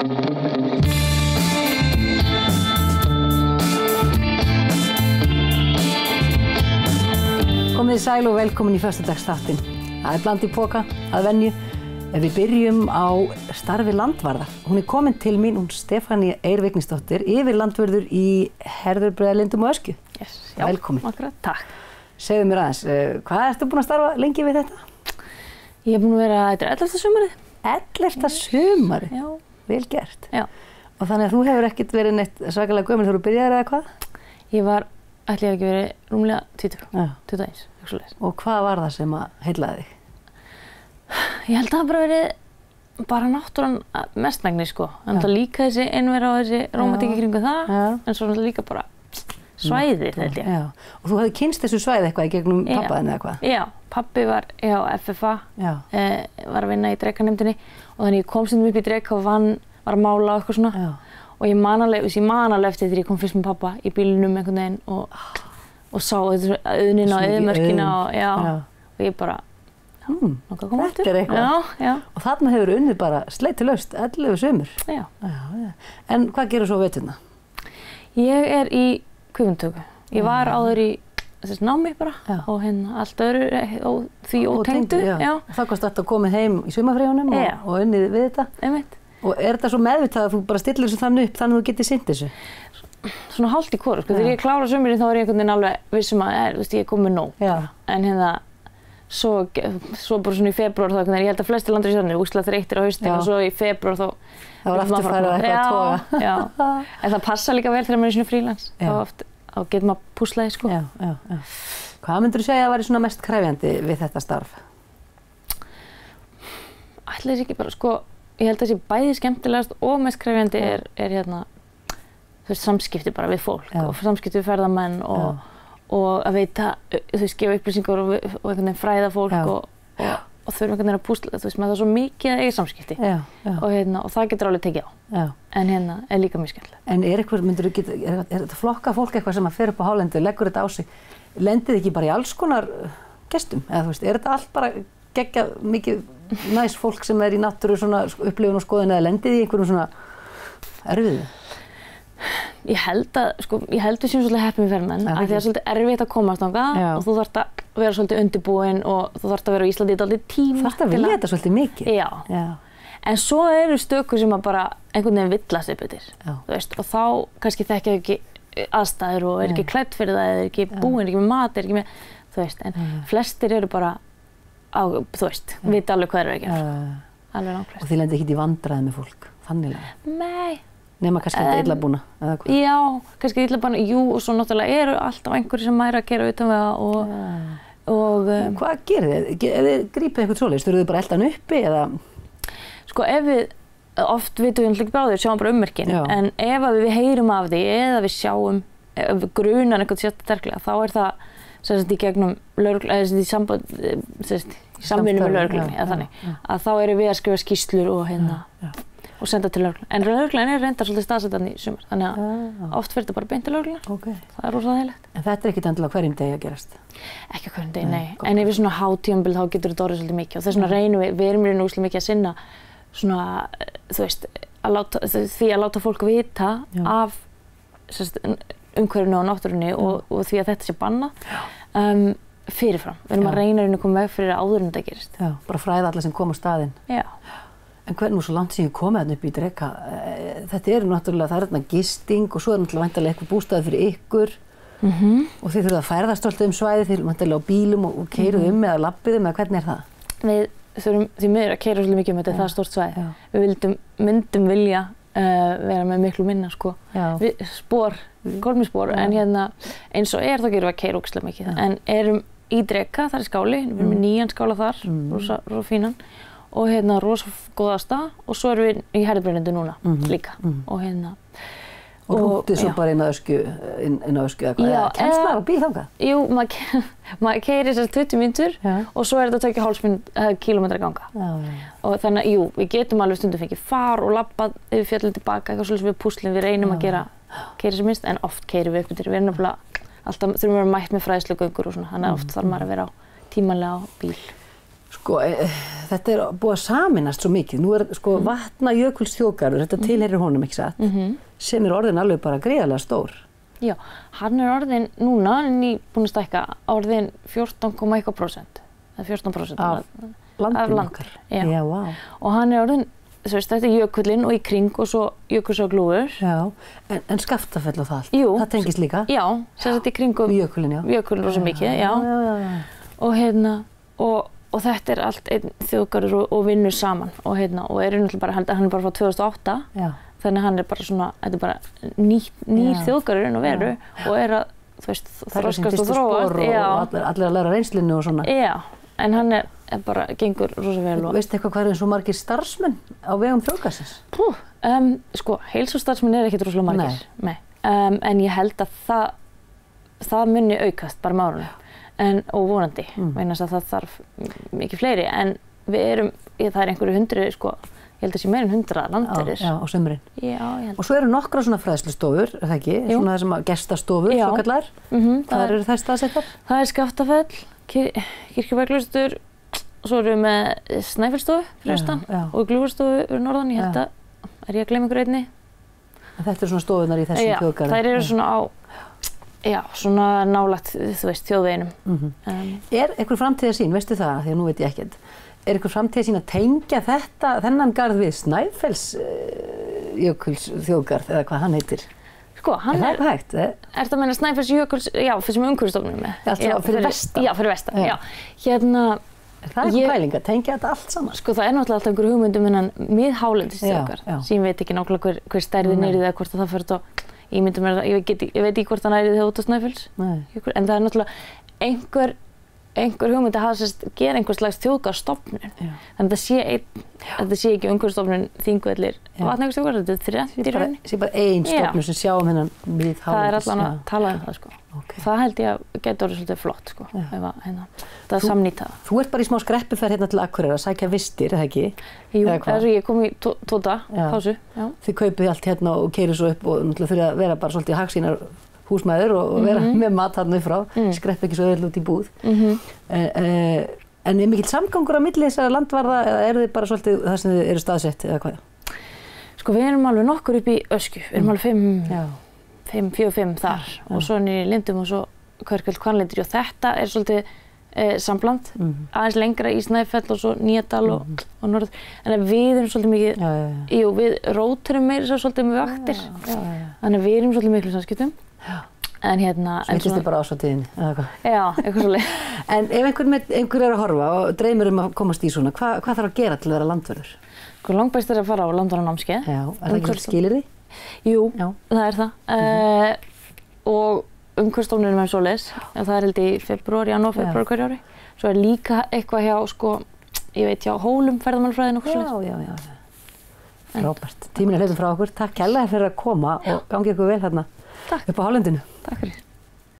Komið sæl og velkomin í föstudagsþáttinn. Það bland í poka, að venju. Við byrjum á starfi landvarðar. Hún komin til mín, hún Stefania Eir Vignisdóttir, yfirlandvörður í Herðubreiðarlindum og Öskju. Yes, já, velkomin. Akkurat, takk. Segðu mér aðeins, hvað ertu búin að starfa lengi við þetta? Ég búin að vera, þetta 11. sumarið. 11. sumarið? Já. Vel gert. Já. Og þannig að þú hefur ekkert verið neitt svakalega gömul þegar þú byrjaðir eða hvað? Ég var, ætli ég hef ekki verið rúmlega 20, 21, ekki svoleiðis. Og hvað var það sem að heillaði þig? Ég held að það bara verið náttúran mestmegnis sko. En það líka þessi einvera og þessi rómatík í kringu það, en svo líka bara svæðið held ég. Já. Og þú hefði kynnst þessu svæði eitthvað í gegnum pappaðinn eða hvað? Já, pappi var hjá FFA, var að vinna í Drekanemndinni og þannig ég kom stundum upp í Dreka og var að mála og eitthvað svona. Já. Og ég man alveg eftir þegar ég kom fyrst með pappa í bílnum einhvern veginn og sá auðnina og eyðimörkina og ég bara þetta er eitthvað. Já. Og þarna hefur unnið bara sleitulaust 11 sumur. Já. En hvað gerur svo á veturna? Ég er í kvikmyndatöku. Ég var áður í námi bara og allt öðru því ótengdu. Það kosti alltaf að koma heim í sumarfríunum og unnið við þetta. Einmitt. Og er þetta svo meðvitað að þú bara stillir þessu þannig upp þannig að þú getur sinnt þessu? Svona hálft í hvoru. Þegar ég klára sumarið þá er ég einhvern veginn alveg vissum að ég er komið nóg. En svo bara svona í febrúar þá ég held að flestir landur í sérni úsla þreyttir á haustin og svo í febrúar þá það var aftur færið eitthvað að toga. Já. En það passa líka vel þegar maður er svona frílans. Þá getur maður púslaði sko. Já. Hvað myndirðu segja að væri svona mest krefjandi við þetta starf? Ætli þessi ekki bara sko, ég held að þessi bæði skemmtilegast og mest krefjandi er samskipti bara við fólk og samskipti við ferðamenn og að veita, gefa upplýsingar og einhvern veginn fræða fólk og þurfa einhvern veginn að púsla, maður það svo mikið að eiga samskipti og það getur alveg tekið á, en er líka mjög skemmtilegt. En er þetta flokka fólk eitthvað sem að fer upp á hálendi, leggur þetta á sig, lendið ekki bara í alls konar gestum, eða er þetta allt bara geggjað mikið næs fólk sem í náttúru svona upplifun og skoðun eða lendið í einhverjum svona erfiðu? Ég held við séum svolítið heppin við ferðamenn af því það er svolítið erfitt að komast þangað og þú þarft að vera svolítið undirbúin og þú þarft að vera á Íslandi í dálítið tíma. Þú þarft að vilja þetta svolítið mikið. Já. En svo eru stökur sem að bara einhvern veginn villast upp yfir, og þá kannski þekkja ekki aðstæður og ekki klædd fyrir það, ekki búin, ekki með mat, ekki með, en flestir eru bara vita alveg hvað eru að gera. Alveg nákvæmlega. Og þið lendið ekkert í vandræði með fólk, þannilega? Nei. Nema kannski þetta illabúna, eða hvað? Já, kannski illabúna, og svo náttúrulega eru alltaf einhverjir sem að gera utan við það og hvað gerir þið? Ef þið grípið eitthvað svoleiðis, þurfið þið bara að elda hann uppi, eða? Sko, oft vitum við ekki báðir, sjáum bara ummerkin, en ef við heyrum af því, eða við sjáum, ef við grunar eitthvað sérstaklega, þá það í gegnum lögreglu, eða í samvinnu með lögreglunni, eða þannig, að þá erum við að skrifa skýrslur og senda til lögreglunni. En lögreglan reyndar svolítið staðsetandi í sumar, þannig að oft fer þetta bara beint til lögreglunnar. Það er rosalega þægilegt. En þetta er ekkert endilega hverjum degi að gerast? Ekki hverjum degi, nei. En ef við svona hátímabil þá getur þetta orðið svolítið mikið og þess vegna reynum við erum í úslega mikið að sinna svona, því að láta fólk vita af umhverfinu og náttúrunni og því að þetta sé bannað fyrirfram. Við erum að reyna að koma veg fyrir áður en þetta gerist. Já, bara fræða alla sem kom á staðinn. Já. En hvernig svo langt sem ég komið þarna upp í Dreka, þetta eru náttúrulega, það þarna gisting og svo náttúrulega væntanlega eitthvað bústaður fyrir ykkur og þið þurfið að ferðast alltaf svæði, þið væntanlega á bílum og keyruð eða labbið eða hvernig það? Við þurfum því miður að keyra svolítið mikið þetta, það er stórt svæði. Við myndum vilja vera með miklu minna kolmispor, en eins og þá gerum við að keyra ógeðslega mikið. En erum í Dreka, þar í skáli, við erum með nýjan skála þar, rosa fínan. Og rosa góða stað og svo erum við í Herðubreiðarlindi núna líka og og rútið svo bara inn á Öskju eða hvað, kemst maður á bíl þangað? Jú, maður keyrir 20 mínútur og svo er þetta 2,5 kílómetra ganga og þannig að við getum alveg stundum fengið far og labbað yfir fjallið tilbaka, eitthvað svolítið við púslum, við reynum að keyra sem minnst en oft keyrum við upp yfir, við erum nefnilega alltaf þurfum að vera mætt með fræðslugöngur og svona, þannig að oft þarf maður að vera tímanlega á bíl. Sko, þetta búið að sameinast svo mikið. Nú sko Vatnajökulsþjóðgarður, þetta tilheyrir honum, ekki satt, sem orðin alveg bara gríðarlega stór. Já, hann orðin núna, búin að stækka, orðin 14,1%. Það 14% af landinu okkar. Já, vá. Og hann orðin, þú veist, þetta jökullinn og í kring og svo Jökulsárgljúfur. Já, en Skaftafell og það allt. Jú. Það tengist líka. Já, sem þetta í kringum. Jökullinn, já. Jökullinn rosa mikið, já. Og þetta allt einn þjóðgarður og vinnur saman og náttúrulega bara, hann bara frá 2008. Já. Þannig hann bara svona, þetta bara nýr þjóðgarður og veru og að, þú veist, þroskast og þróast. Og allir að læra reynslinu og svona. Já, en hann bara gengur rosa vel. Veistu eitthvað hvað svo margir starfsmenn á vegum þjóðgarðsins? Sko, heilsustarfsmenn ekkert rosalega margir. Nei. En ég held að það muni aukast bara með árunum. Og vonandi, vegna að það þarf mikið fleiri, en það einhverju 100, sko, ég held að sé meira en 100 landverðir. Já, á sumrin. Já, ég held. Og svo nokkra svona fræðslustofur, það ekki? Jú. Svona þessum gestastofur, svo kallar. Hvað eru þær staðsettar? Það Skaftafell, Kirkjubæjarklaustur, svo erum við með Snæfellsstofu fyrir austan og Gljúfurstofu fyrir norðan, ég held að ég að gleyma einhverju einni. Þetta eru svona stofunar í þessum þjóðgarði? Já, þær eru svona svona nálægt, þú veist, þjóðveginum. Einhver framtíðarsýn, veistu það, því að nú veit ég ekkert, einhver framtíðarsýn að tengja þennan garð við Snæfellsjökulsþjóðgarð eða hvað hann heitir? Sko, hann það hægt? Ertu að meina Snæfellsjökuls, já, fyrir sem umhverfisstofnun með? Já, fyrir vestan? Já, fyrir vestan, já. Það einhver pæling að tengja þetta allt saman? Sko, það náttúrulega alltaf einhver hugmyndum innan miðhálendisþjóðgarð, sem ég veit ekki nákvæmlega hver stærðin eða hvort það fyrir ég veit ekki hvort hann ærið út á Snæfells, en það náttúrulega einhver hugmynd að gera einhvers slags þjóðgarðsstofnun. Þannig að þetta sé ekki umhverfisstofnun Þingvellir Vatnajökulsþjóðgarður, þetta þrennt í rauninni. Það sé bara ein stofnun sem sjáum hennan miðhálendis. Það allan að tala það, sko. Það held ég að geta orðið svolítið flott, sko, ef það er samnýta það. Þú ert bara í smá skreppuferð hérna til Akureyrar að sækja vistir, eða ekki? Jú, ég kom í 2 daga pásu. Þið kaupið allt hérna og keyrið svo upp og náttúrulega þurfið að vera bara svolítið hagsýnar húsmæður og vera með mat þarna upp frá, skrepp ekki svo öll út í búð. En mikill samgangur á milli þessara landvarða eða þið bara svolítið það sem þið eru staðsett eða hvað? Sko, við erum alveg nokkur upp í Öskju, við erum alveg 4-5 þar og svo í Lindum og svo Kverkfjöll, Hvannlindir og þetta svolítið sambland, aðeins lengra í Snæfell og svo Nýjadal og norður, en við erum svolítið mikið, við róturum meira svo svolítið með vaktir, þannig að við erum svolítið miklu samskiptum. En Smitist þið bara á svo tíðinni, eða hvað? Já, eitthvað svolítið. En ef einhver að horfa og dreymir að komast í svona, hvað þarf að gera til að vera landvörður? Sko, langbest að fara á landvörðarnámskeið. Já, það ekki skilyrði? Jú, það það. Og umhverfisstofnunin með svoleiðis, það held í janúar, febrúar hverju ári. Svo líka eitthvað hjá, sko, ég veit hjá Hólum ferðamálafræðin og svoleiðis. Já. Frábært. Tíminn hlaupinn frá okkur. Takk kærlega fyrir að koma og gangi ykkur vel hérna upp á hálendinu. Takk fyrir.